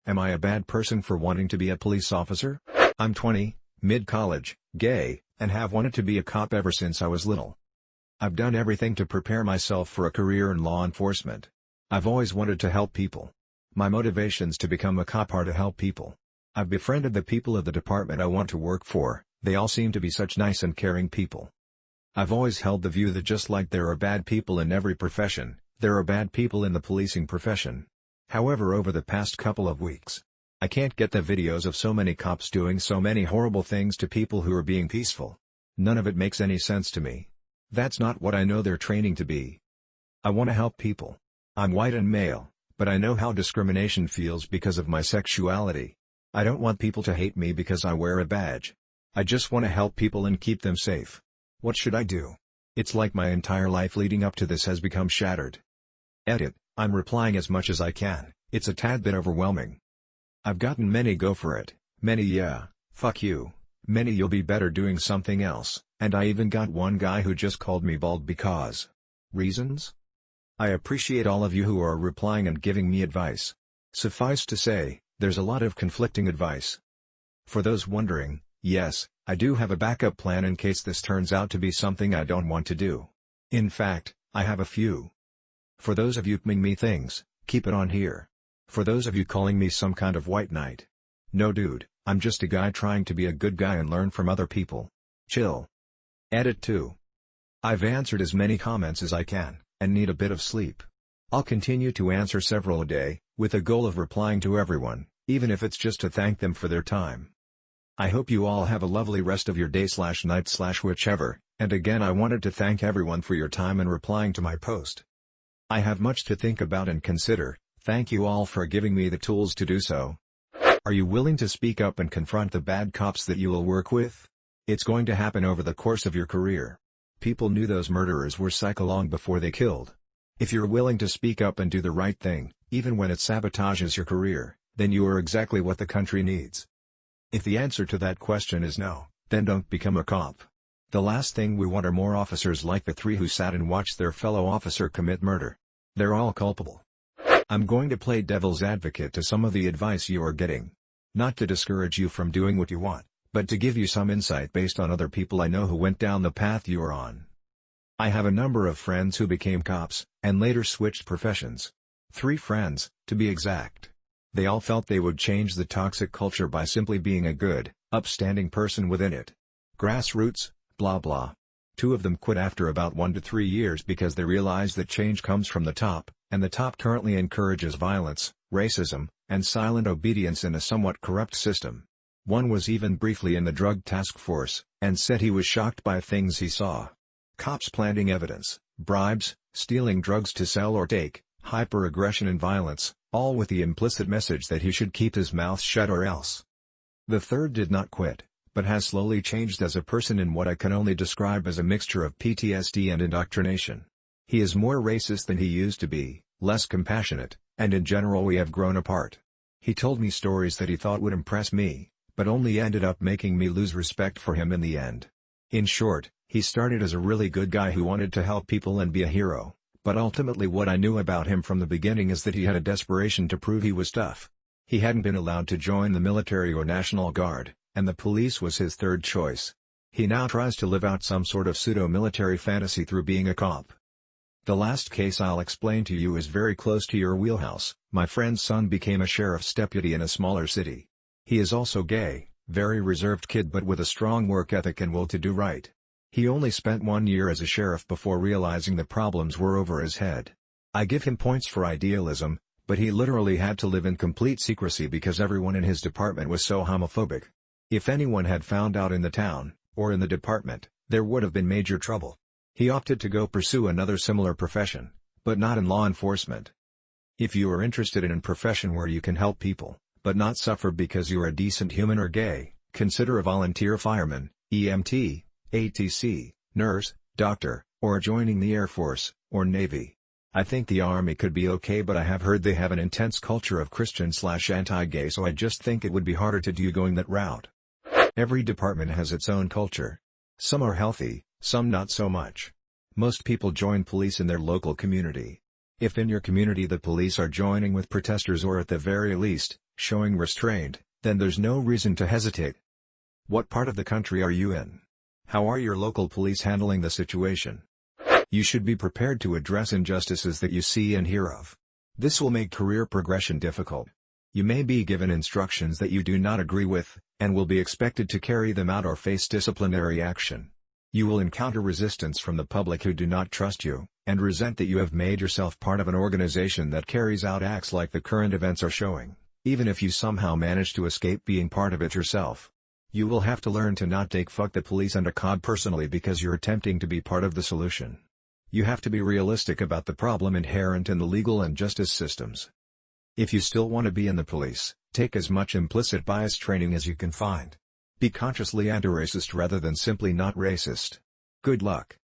Am I a bad person for wanting to be a police officer? I'm 20, mid-college, gay, and have wanted to be a cop ever since I was little. I've done everything to prepare myself for a career in law enforcement. I've always wanted to help people. My motivations to become a cop are to help people. I've befriended the people of the department I want to work for, they all seem to be such nice and caring people. I've always held the view that just like there are bad people in every profession, there are bad people in the policing profession. However, over the past couple of weeks, I can't get the videos of so many cops doing so many horrible things to people who are being peaceful. None of it makes any sense to me. That's not what I know they're training to be. I want to help people. I'm white and male, but I know how discrimination feels because of my sexuality. I don't want people to hate me because I wear a badge. I just want to help people and keep them safe. What should I do? It's like my entire life leading up to this has become shattered. Edit. I'm replying as much as I can, it's a tad bit overwhelming. I've gotten many go for it, many yeah, fuck you, many you'll be better doing something else, and I even got one guy who just called me bald because. Reasons? I appreciate all of you who are replying and giving me advice. Suffice to say, there's a lot of conflicting advice. For those wondering, yes, I do have a backup plan in case this turns out to be something I don't want to do. In fact, I have a few. For those of you ping me things, keep it on here. For those of you calling me some kind of white knight. No dude, I'm just a guy trying to be a good guy and learn from other people. Chill. Edit 2. I've answered as many comments as I can, and need a bit of sleep. I'll continue to answer several a day, with a goal of replying to everyone, even if it's just to thank them for their time. I hope you all have a lovely rest of your day/night/whichever, and again I wanted to thank everyone for your time and replying to my post. I have much to think about and consider, thank you all for giving me the tools to do so. Are you willing to speak up and confront the bad cops that you will work with? It's going to happen over the course of your career. People knew those murderers were psycho long before they killed. If you're willing to speak up and do the right thing, even when it sabotages your career, then you are exactly what the country needs. If the answer to that question is no, then don't become a cop. The last thing we want are more officers like the 3 who sat and watched their fellow officer commit murder. They're all culpable. I'm going to play devil's advocate to some of the advice you are getting. Not to discourage you from doing what you want, but to give you some insight based on other people I know who went down the path you are on. I have a number of friends who became cops, and later switched professions. 3 friends, to be exact. They all felt they would change the toxic culture by simply being a good, upstanding person within it. Grassroots, blah blah. 2 of them quit after about 1 to 3 years because they realized that change comes from the top, and the top currently encourages violence, racism, and silent obedience in a somewhat corrupt system. One was even briefly in the drug task force, and said he was shocked by things he saw. Cops planting evidence, bribes, stealing drugs to sell or take, hyper-aggression and violence, all with the implicit message that he should keep his mouth shut or else. The third did not quit, but has slowly changed as a person in what I can only describe as a mixture of PTSD and indoctrination. He is more racist than he used to be, less compassionate, and in general we have grown apart. He told me stories that he thought would impress me, but only ended up making me lose respect for him in the end. In short, he started as a really good guy who wanted to help people and be a hero, but ultimately what I knew about him from the beginning is that he had a desperation to prove he was tough. He hadn't been allowed to join the military or National Guard, and the police was his third choice. He now tries to live out some sort of pseudo-military fantasy through being a cop. The last case I'll explain to you is very close to your wheelhouse. My friend's son became a sheriff's deputy in a smaller city. He is also gay, very reserved kid but with a strong work ethic and will to do right. He only spent 1 year as a sheriff before realizing the problems were over his head. I give him points for idealism, but he literally had to live in complete secrecy because everyone in his department was so homophobic. If anyone had found out in the town, or in the department, there would have been major trouble. He opted to go pursue another similar profession, but not in law enforcement. If you are interested in a profession where you can help people, but not suffer because you are a decent human or gay, consider a volunteer fireman, EMT, ATC, nurse, doctor, or joining the Air Force, or Navy. I think the Army could be okay, but I have heard they have an intense culture of Christian/anti-gay, so I just think it would be harder to do going that route. Every department has its own culture. Some are healthy, some not so much. Most people join police in their local community. If in your community the police are joining with protesters or at the very least, showing restraint, then there's no reason to hesitate. What part of the country are you in? How are your local police handling the situation? You should be prepared to address injustices that you see and hear of. This will make career progression difficult. You may be given instructions that you do not agree with, and will be expected to carry them out or face disciplinary action. You will encounter resistance from the public who do not trust you, and resent that you have made yourself part of an organization that carries out acts like the current events are showing, even if you somehow manage to escape being part of it yourself. You will have to learn to not take "fuck the police" and a cod personally because you're attempting to be part of the solution. You have to be realistic about the problem inherent in the legal and justice systems. If you still want to be in the police, take as much implicit bias training as you can find. Be consciously anti-racist rather than simply not racist. Good luck.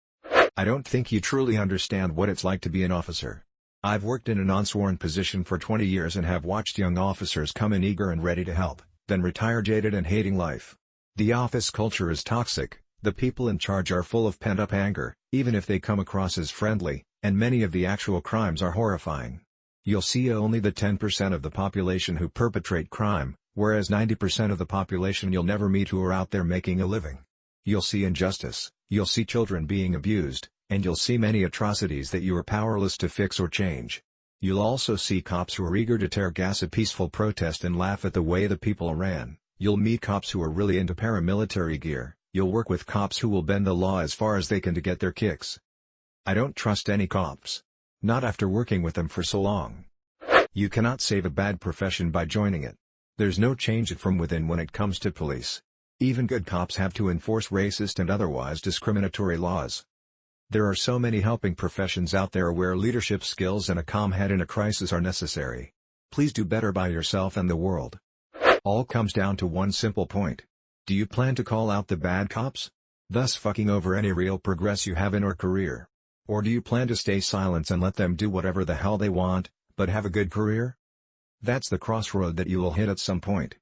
I don't think you truly understand what it's like to be an officer. I've worked in a non-sworn position for 20 years and have watched young officers come in eager and ready to help, then retire jaded and hating life. The office culture is toxic, the people in charge are full of pent-up anger, even if they come across as friendly, and many of the actual crimes are horrifying. You'll see only the 10% of the population who perpetrate crime, whereas 90% of the population you'll never meet who are out there making a living. You'll see injustice, you'll see children being abused, and you'll see many atrocities that you are powerless to fix or change. You'll also see cops who are eager to tear gas a peaceful protest and laugh at the way the people ran. You'll meet cops who are really into paramilitary gear. You'll work with cops who will bend the law as far as they can to get their kicks. I don't trust any cops. Not after working with them for so long. You cannot save a bad profession by joining it. There's no change it from within when it comes to police. Even good cops have to enforce racist and otherwise discriminatory laws. There are so many helping professions out there where leadership skills and a calm head in a crisis are necessary. Please do better by yourself and the world. All comes down to one simple point. Do you plan to call out the bad cops? Thus fucking over any real progress you have in your career? Or do you plan to stay silent and let them do whatever the hell they want, but have a good career? That's the crossroad that you will hit at some point.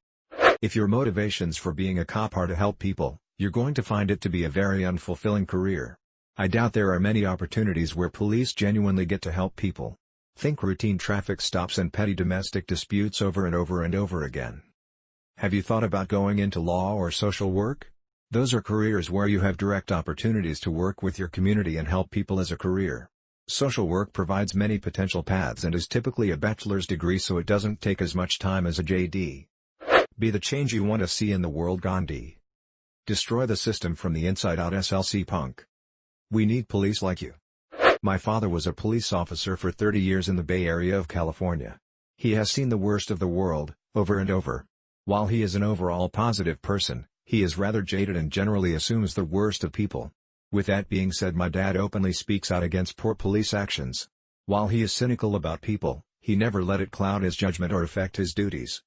If your motivations for being a cop are to help people, you're going to find it to be a very unfulfilling career. I doubt there are many opportunities where police genuinely get to help people. Think routine traffic stops and petty domestic disputes over and over and over again. Have you thought about going into law or social work? Those are careers where you have direct opportunities to work with your community and help people as a career. Social work provides many potential paths and is typically a bachelor's degree, so it doesn't take as much time as a JD. Be the change you want to see in the world, Gandhi. Destroy the system from the inside out, SLC Punk. We need police like you. My father was a police officer for 30 years in the Bay Area of California. He has seen the worst of the world, over and over. While he is an overall positive person, he is rather jaded and generally assumes the worst of people. With that being said, my dad openly speaks out against poor police actions. While he is cynical about people, he never let it cloud his judgment or affect his duties.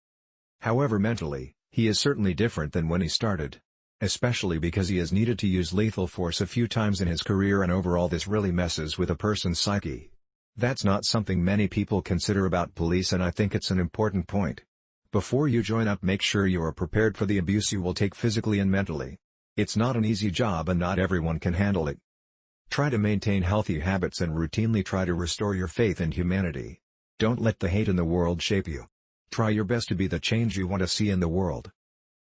However, mentally, he is certainly different than when he started. Especially because he has needed to use lethal force a few times in his career, and overall this really messes with a person's psyche. That's not something many people consider about police, and I think it's an important point. Before you join up, make sure you are prepared for the abuse you will take physically and mentally. It's not an easy job and not everyone can handle it. Try to maintain healthy habits and routinely try to restore your faith in humanity. Don't let the hate in the world shape you. Try your best to be the change you want to see in the world.